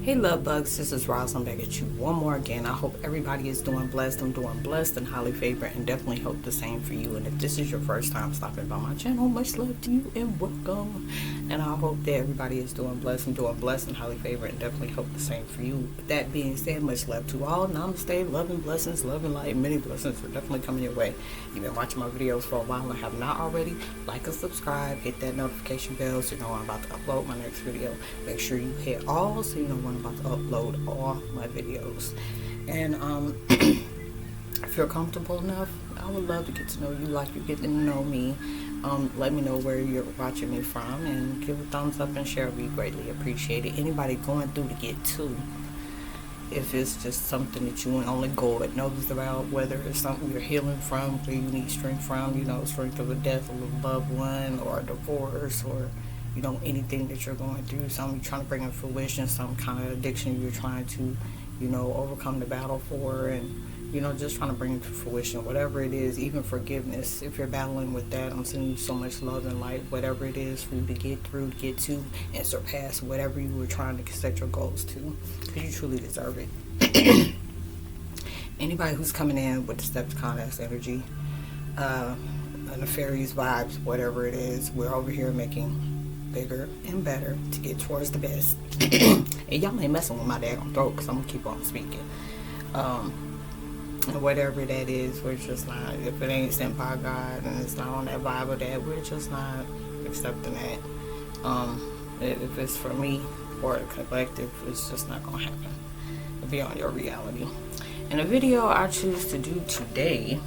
Hey love bugs, this is Roslynn back at you one more again. I hope everybody is doing blessed. I'm doing blessed and highly favored, and definitely hope the same for you. And if this is your first time stopping by my channel, much love to you and welcome. And I hope that everybody is doing blessed. I'm doing blessed and highly favored, and definitely hope the same for you. With that being said, much love to all. Namaste, love and blessings, love and light. Many blessings are definitely coming your way. You've been watching my videos for a while and have not already, like and subscribe, hit that notification bell so you know when I'm about to upload my next video. Make sure you hit all so you know when I'm about to upload all my videos. And if you're comfortable enough, I would love to get to know you like you get to know me. Let me know where you're watching me from and give a thumbs up and share. We greatly appreciate it. Anybody going through to get to, if it's just something that you and only God knows about, whether it's something you're healing from, where you need strength from, you know, strength of a death of a loved one or a divorce, or you know, anything that you're going through, something you're trying to bring in fruition, some kind of addiction you're trying to, you know, overcome the battle for, and, you know, just trying to bring it to fruition, whatever it is, even forgiveness. If you're battling with that, I'm sending you so much love and light, whatever it is for you to get through, get to, and surpass whatever you were trying to set your goals to, because you truly deserve it. Anybody who's coming in with the Decepticon energy, nefarious vibes, whatever it is, we're over here making bigger and better to get towards the best. And y'all ain't messing with my daggone throat, because I'm gonna keep on speaking. And whatever that is, we're just not, if it ain't sent by God and it's not on that Bible, that we're just not accepting that. If it's for me or the collective, it's just not gonna happen. It'll be on your reality. And the video I choose to do today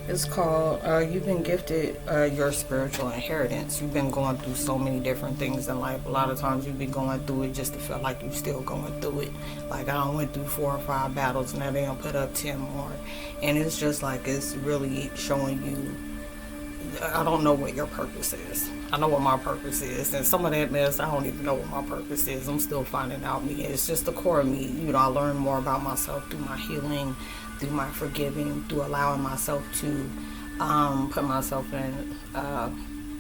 is called You've Been Gifted Your Spiritual Inheritance. You've been going through so many different things in life. A lot of times you've been going through it just to feel like you're still going through it. Like, I went through 4 or 5 battles, now they don't put up 10 more. And it's just like, it's really showing you, I don't know what your purpose is. I know what my purpose is, and some of that mess, I don't even know what my purpose is. I'm still finding out me. It's just the core of me. You know, I learn more about myself through my healing, through my forgiving, through allowing myself to put myself in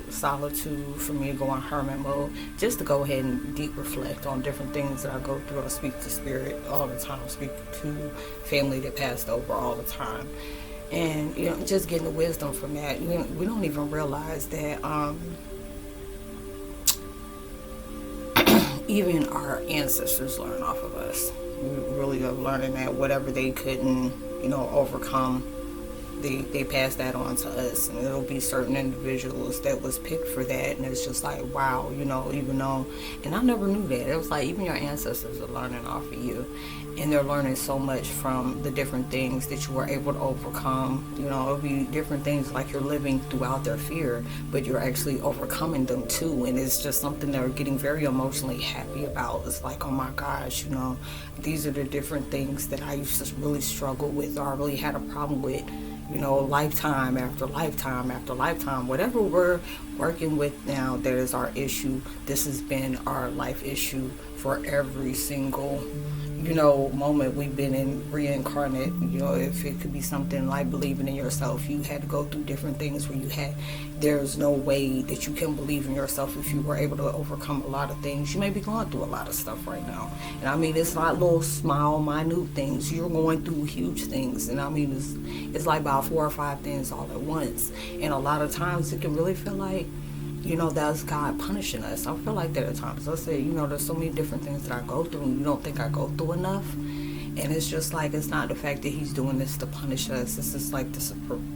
solitude, for me to go in hermit mode, just to go ahead and deep reflect on different things that I go through. I speak to spirit all the time. I speak to family that passed over all the time. And, you know, just getting the wisdom from that. You know, we don't even realize that even our ancestors learn off of us. We really are learning that whatever they couldn't, you know, overcome, they pass that on to us. And there'll be certain individuals that was picked for that, and it's just like, wow, you know, even though, and I never knew that. It was like, even your ancestors are learning off of you, and they're learning so much from the different things that you were able to overcome. You know, it'll be different things like you're living throughout their fear, but you're actually overcoming them too, and it's just something they're getting very emotionally happy about. It's like, oh my gosh, you know, these are the different things that I used to really struggle with, or I really had a problem with. You know, lifetime after lifetime after lifetime, whatever we're working with now, that is our issue. This has been our life issue for every single, you know, moment we've been in reincarnate. You know, if it could be something like believing in yourself, you had to go through different things where there's no way that you can believe in yourself if you were able to overcome a lot of things. You may be going through a lot of stuff right now, and I mean, it's not little small minute things. You're going through huge things, and I mean, it's like about 4 or 5 things all at once. And a lot of times it can really feel like, you know, that's God punishing us. I feel like that at times. I say, you know, there's so many different things that I go through, and you don't think I go through enough. And it's just like, it's not the fact that he's doing this to punish us. It's just like this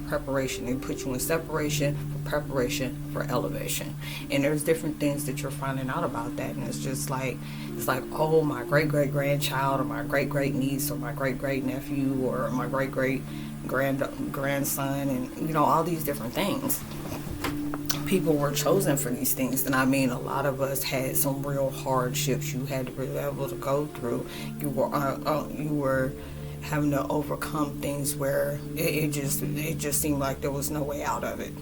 preparation. They put you in separation for preparation for elevation. And there's different things that you're finding out about that. And it's just like, oh, my great-great-grandchild, or my great-great-niece, or my great-great-nephew, or my great-great-grandson, and, you know, all these different things. People were chosen for these things, and I mean, a lot of us had some real hardships you had to be able to go through. You were having to overcome things where it just seemed like there was no way out of it.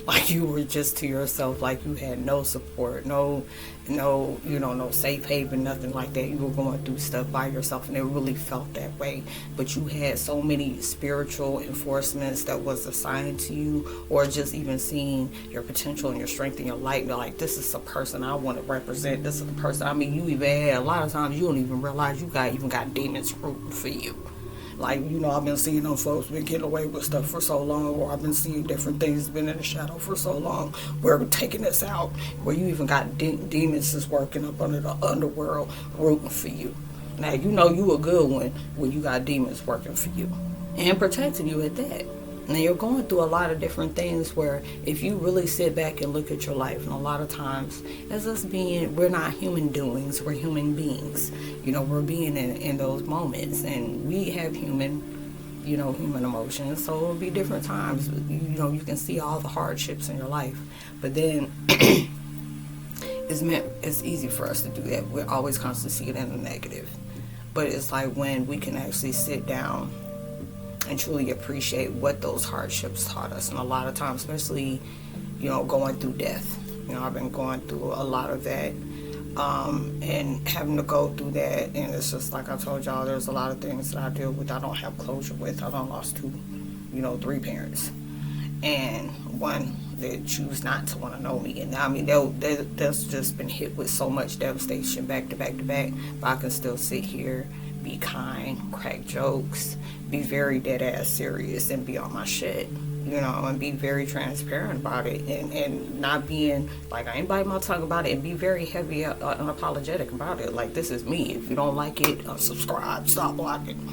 Like you were just to yourself, like you had no support, no safe haven, nothing like that. You were going through stuff by yourself, and it really felt that way. But you had so many spiritual enforcements that was assigned to you, or just even seeing your potential and your strength in your life. You're like, this is a person I want to represent. This is the person. I mean, you even had, a lot of times you don't even realize you got demons rooting for you. Like, I've been seeing them folks been getting away with stuff for so long, or I've been seeing different things been in the shadow for so long, where we're taking this out, where you even got demons is working up under the underworld rooting for you. Now, you a good one when you got demons working for you and protecting you at that. And you're going through a lot of different things where if you really sit back and look at your life, and a lot of times as us being, we're not human doings, we're human beings. We're being in those moments, and we have human emotions. So it'll be different times. You can see all the hardships in your life, but then it's easy for us to do that. We're always constantly seeing it in the negative. But it's like when we can actually sit down and truly appreciate what those hardships taught us. And a lot of times, especially, going through death. I've been going through a lot of that, and having to go through that. And it's just like I told y'all, there's a lot of things that I deal with I don't have closure with. I done lost 3 parents. And one that choose not to want to know me. And I mean, that's just been hit with so much devastation back to back to back. But I can still sit here, be kind, crack jokes, be very dead ass serious, and be on my shit, and be very transparent about it, and not being like, I ain't biting my tongue about it, and be very heavy unapologetic about it. Like, this is me. If you don't like it, unsubscribe, stop watching,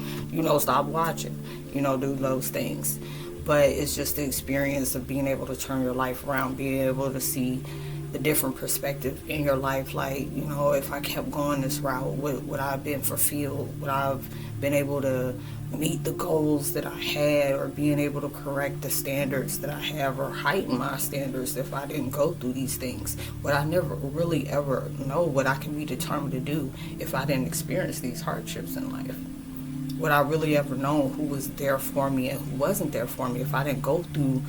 stop watching, do those things. But it's just the experience of being able to turn your life around, being able to see the different perspective in your life. Like, if I kept going this route, would I have been fulfilled? Would I have been able to meet the goals that I had, or being able to correct the standards that I have, or heighten my standards if I didn't go through these things? Would I never really ever know what I can be determined to do if I didn't experience these hardships in life? Would I really ever know who was there for me and who wasn't there for me if I didn't go through,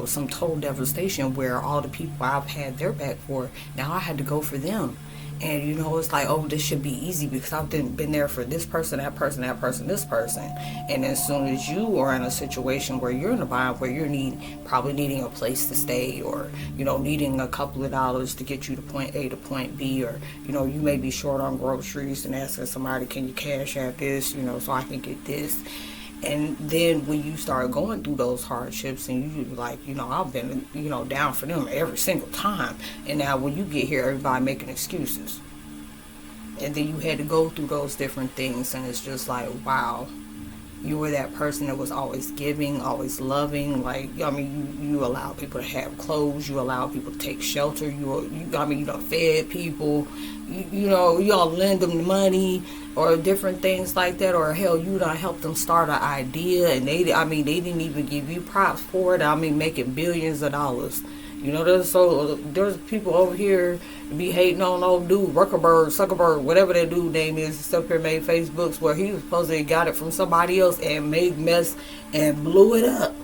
some total devastation where all the people I've had their back for, now I had to go for them? And, it's like, oh, this should be easy because I've been there for this person, that person, this person. And as soon as you are in a situation where you're in a bind, where you're probably needing a place to stay, or, needing a couple of dollars to get you to point A to point B, or, you may be short on groceries and asking somebody, can you cash app this, so I can get this. And then when you start going through those hardships, and you like, I've been, down for them every single time. And now when you get here, everybody making excuses. And then you had to go through those different things, and it's just like, wow, you were that person that was always giving, always loving. Like, you allow people to have clothes, you allow people to take shelter, you done fed people, y'all lend them money, or different things like that, or hell, you done helped them start an idea, and they didn't even give you props for it. Making billions of dollars. There's people over here be hating on old dude, Zuckerberg, whatever that dude name is, stuff here made Facebooks where he was supposedly got it from somebody else and made mess and blew it up.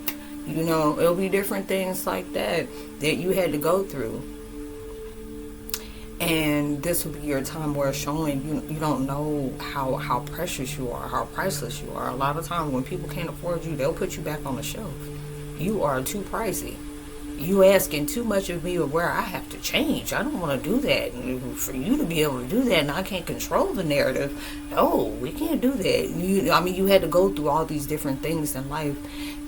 It'll be different things like that you had to go through. And this will be your time where it's showing you don't know how precious you are, how priceless you are. A lot of times when people can't afford you, they'll put you back on the shelf. You are too pricey. You asking too much of me of where I have to change. I don't want to do that. And for you to be able to do that, and I can't control the narrative. No, we can't do that. You had to go through all these different things in life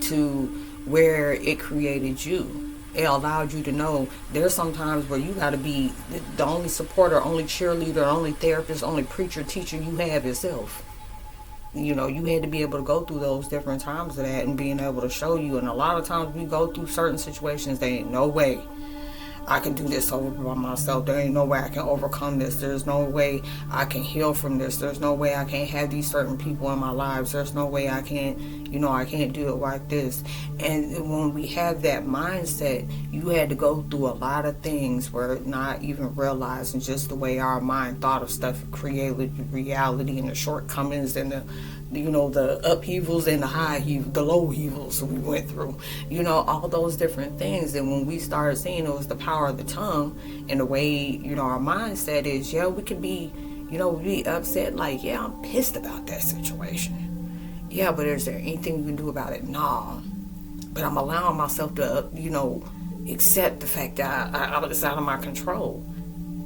to where it created you. It allowed you to know there's some times where you got to be the only supporter, only cheerleader, only therapist, only preacher, teacher you have yourself. You had to be able to go through those different times of that and being able to show you. And a lot of times we go through certain situations, there ain't no way I can do this over by myself. There ain't no way I can overcome this. There's no way I can heal from this. There's no way I can't have these certain people in my lives. There's no way I can't, I can't do it like this. And when we have that mindset, you had to go through a lot of things where not even realizing just the way our mind thought of stuff created reality, and the shortcomings and the upheavals and the low heavals we went through, all those different things. And when we started seeing it was the power of the tongue and the way, our mindset is, we could be, be upset, like, I'm pissed about that situation. Yeah, but is there anything you can do about it? Nah. But I'm allowing myself to, accept the fact that it's out of my control.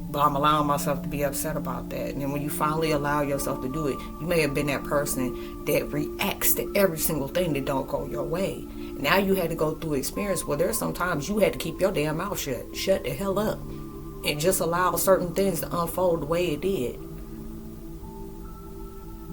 But I'm allowing myself to be upset about that. And then when you finally allow yourself to do it, you may have been that person that reacts to every single thing that don't go your way. Now you had to go through experience where there's sometimes you had to keep your damn mouth shut. Shut the hell up. And just allow certain things to unfold the way it did.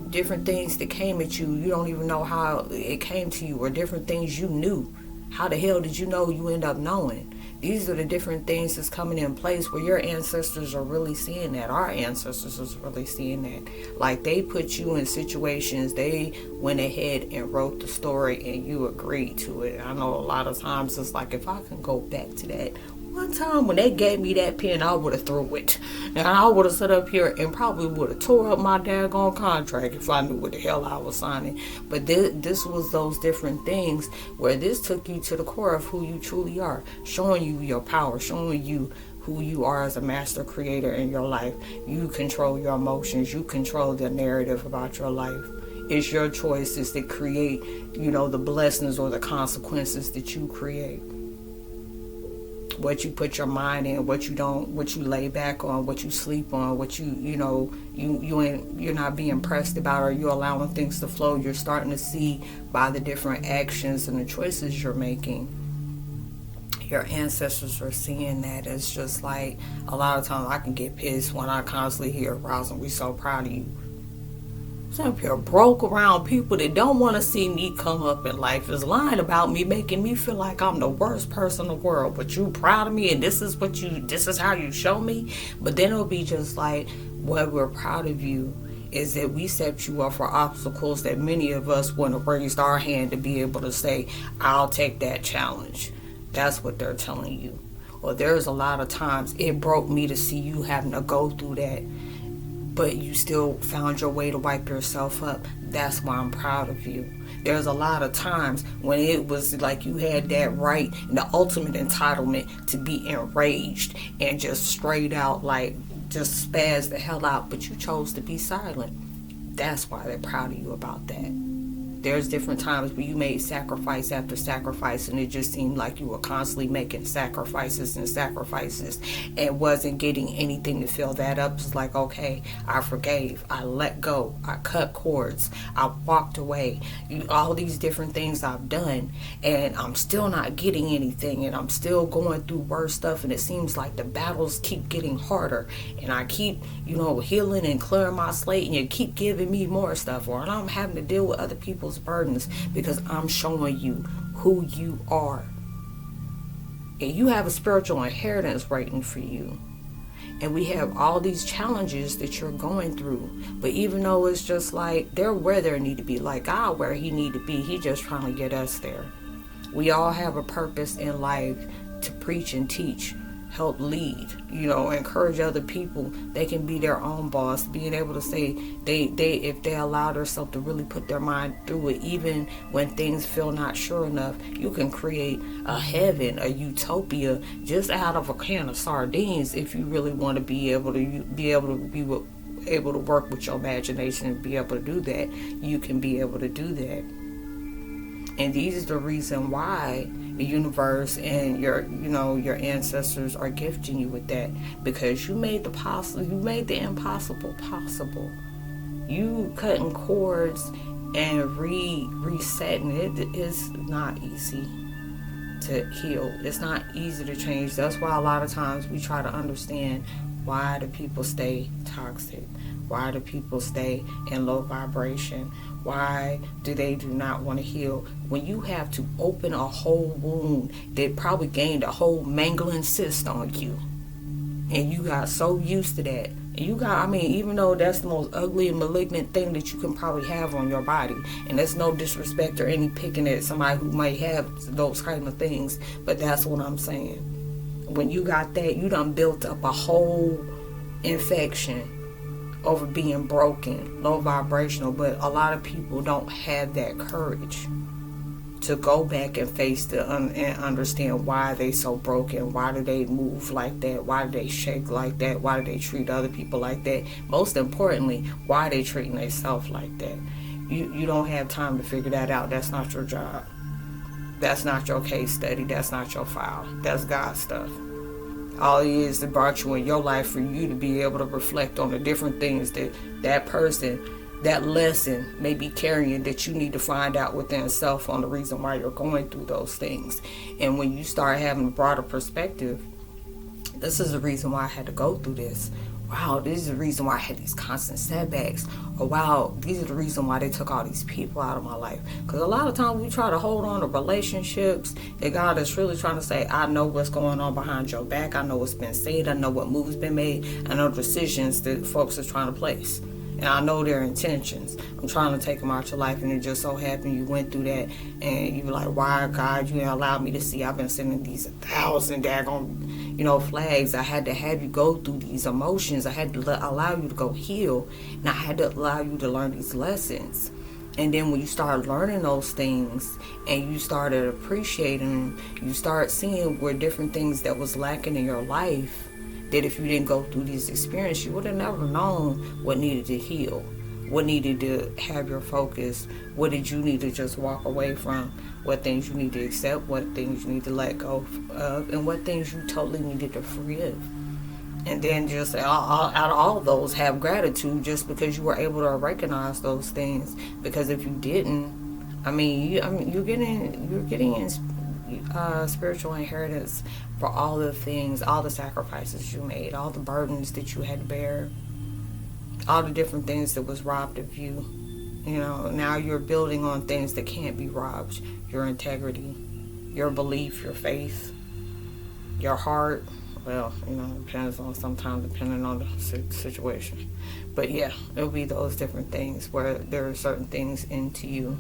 Different things that came at you, you don't even know how it came to you, or different things you knew. How the hell did you know you end up knowing? These are the different things that's coming in place where your ancestors are really seeing that. Our ancestors is really seeing that. Like, they put you in situations, they went ahead and wrote the story and you agreed to it. I know a lot of times it's like, if I can go back to that one time when they gave me that pen, I would have threw it. And I would have sat up here and probably would have tore up my daggone contract if I knew what the hell I was signing. But this was those different things where this took you to the core of who you truly are, showing you your power, showing you who you are as a master creator in your life. You control your emotions. You control the narrative about your life. It's your choices that create, the blessings or the consequences that you create. What you put your mind in, what you don't, what you lay back on, what you sleep on, what you're not being pressed about, or you're allowing things to flow. You're starting to see by the different actions and the choices you're making. Your ancestors are seeing that. It's just like, a lot of times I can get pissed when I constantly hear, Roslynn, we so proud of you. I'm up here broke around people that don't want to see me come up in life, is lying about me, making me feel like I'm the worst person in the world. But you proud of me, and this is how you show me. But then it'll be just like, what we're proud of you is that we set you up for obstacles that many of us wouldn't have raised our hand to be able to say, I'll take that challenge. That's what they're telling you. Or there's a lot of times it broke me to see you having to go through that, but you still found your way to wipe yourself up. That's why I'm proud of you. There's a lot of times when it was like you had that right and the ultimate entitlement to be enraged and just straight out, like, just spaz the hell out, but you chose to be silent. That's why they're proud of you about that. There's different times where you made sacrifice after sacrifice, and it just seemed like you were constantly making sacrifices and wasn't getting anything to fill that up. It's like, okay, I forgave, I let go, I cut cords, I walked away. All these different things I've done, and I'm still not getting anything, and I'm still going through worse stuff, and it seems like the battles keep getting harder, and I keep, healing and clearing my slate, and you keep giving me more stuff, or I'm having to deal with other people's burdens because I'm showing you who you are. And you have a spiritual inheritance waiting for you. And we have all these challenges that you're going through. But even though it's just like they're where they need to be, like God where he need to be, he just trying to get us there. We all have a purpose in life to preach and teach, help lead, encourage other people. They can be their own boss, being able to say if they allow themselves to really put their mind through it, even when things feel not sure enough, you can create a heaven, a utopia just out of a can of sardines if you really want to be able to work with your imagination and be able to do that. You can be able to do that. And these are the reason why the universe and your ancestors are gifting you with that, because you made the impossible possible. You cutting cords and resetting it is not easy to heal. It's not easy to change. That's why a lot of times we try to understand, why do people stay toxic? Why do people stay in low vibration? Why do they do not want to heal? When you have to open a whole wound that probably gained a whole mangling cyst on you, and you got so used to that, and even though that's the most ugly and malignant thing that you can probably have on your body, and there's no disrespect or any picking at somebody who might have those kind of things, but that's what I'm saying. When you got that, you done built up a whole infection, over being broken, low vibrational. But a lot of people don't have that courage to go back and face and understand why they so broken. Why do they move like that? Why do they shake like that? Why do they treat other people like that? Most importantly, why they treating themselves like that? You don't have time to figure that out. That's not your job. That's not your case study. That's not your file. That's God's stuff. All it is that brought you in your life for you to be able to reflect on the different things that person, that lesson may be carrying, that you need to find out within self on the reason why you're going through those things. And when you start having a broader perspective, this is the reason why I had to go through this. Wow, this is the reason why I had these constant setbacks. Or wow, these are the reason why they took all these people out of my life. Because a lot of times we try to hold on to relationships that God is really trying to say, I know what's going on behind your back. I know what's been said. I know what moves been made. I know decisions that folks are trying to place. And I know their intentions. I'm trying to take them out your life, and it just so happened you went through that, and you were like, why, God, you allowed me to see? I've been sending these 1,000 daggone, flags. I had to have you go through these emotions. I had to allow you to go heal, and I had to allow you to learn these lessons. And then when you start learning those things and you started appreciating, you start seeing where different things that was lacking in your life, that if you didn't go through these experiences, you would have never known what needed to heal, what needed to have your focus, what did you need to just walk away from, what things you need to accept, what things you need to let go of, and what things you totally needed to forgive. And then just out of all of those, have gratitude just because you were able to recognize those things. Because if you didn't, you're getting spiritual inheritance for all the things, all the sacrifices you made, all the burdens that you had to bear, all the different things that was robbed of you. Now you're building on things that can't be robbed. Your integrity, your belief, your faith, your heart. Well, depending on the situation. But yeah, it'll be those different things where there are certain things into you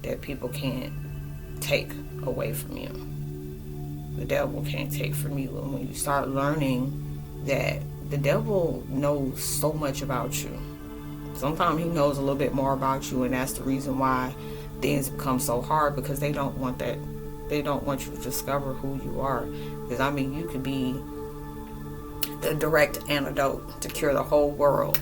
that people can't take away from you. The devil can't take from you. And when you start learning that the devil knows so much about you, sometimes he knows a little bit more about you, and that's the reason why things become so hard, because they don't want that. They don't want you to discover who you are. Because you could be the direct antidote to cure the whole world,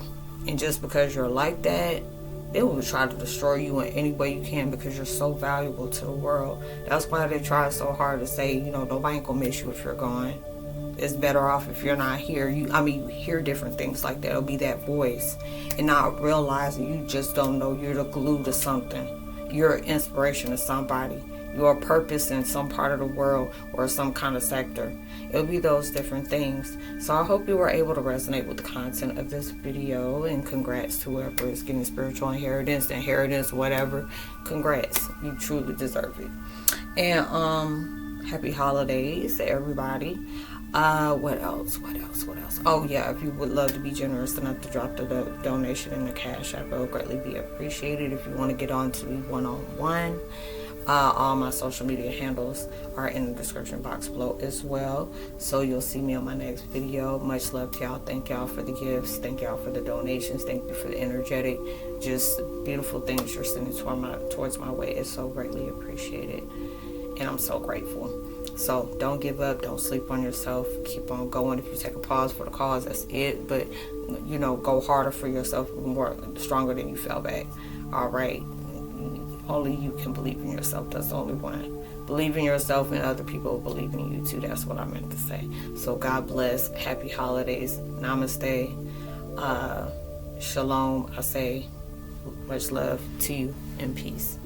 and just because you're like that, they will try to destroy you in any way you can, because you're so valuable to the world. That's why they try so hard to say, nobody ain't gonna miss you if you're gone. It's better off if you're not here. You hear different things like that. It'll be that voice, and not realizing you just don't know you're the glue to something. You're an inspiration to somebody. You're a purpose in some part of the world or some kind of sector. It'll be those different things. So I hope you were able to resonate with the content of this video, and congrats to whoever is getting spiritual inheritance, whatever. Congrats. You truly deserve it. And happy holidays to everybody. What else? Oh yeah, if you would love to be generous enough to drop the donation in the Cash App, it would greatly be appreciated. If you want to get on to me one-on-one, all my social media handles are in the description box below as well, so you'll see me on my next video. Much love to y'all. Thank y'all for the gifts. Thank y'all for the donations. Thank you for the energetic, just beautiful things you're sending towards my way. It's so greatly appreciated, and I'm so grateful. So don't give up. Don't sleep on yourself. Keep on going. If you take a pause for the cause, that's it. But go harder for yourself, more stronger than you fell back. All right. Only you can believe in yourself. That's the only one. Believe in yourself, and other people believe in you too. That's what I meant to say. So God bless. Happy holidays. Namaste. Shalom. I say much love to you, and peace.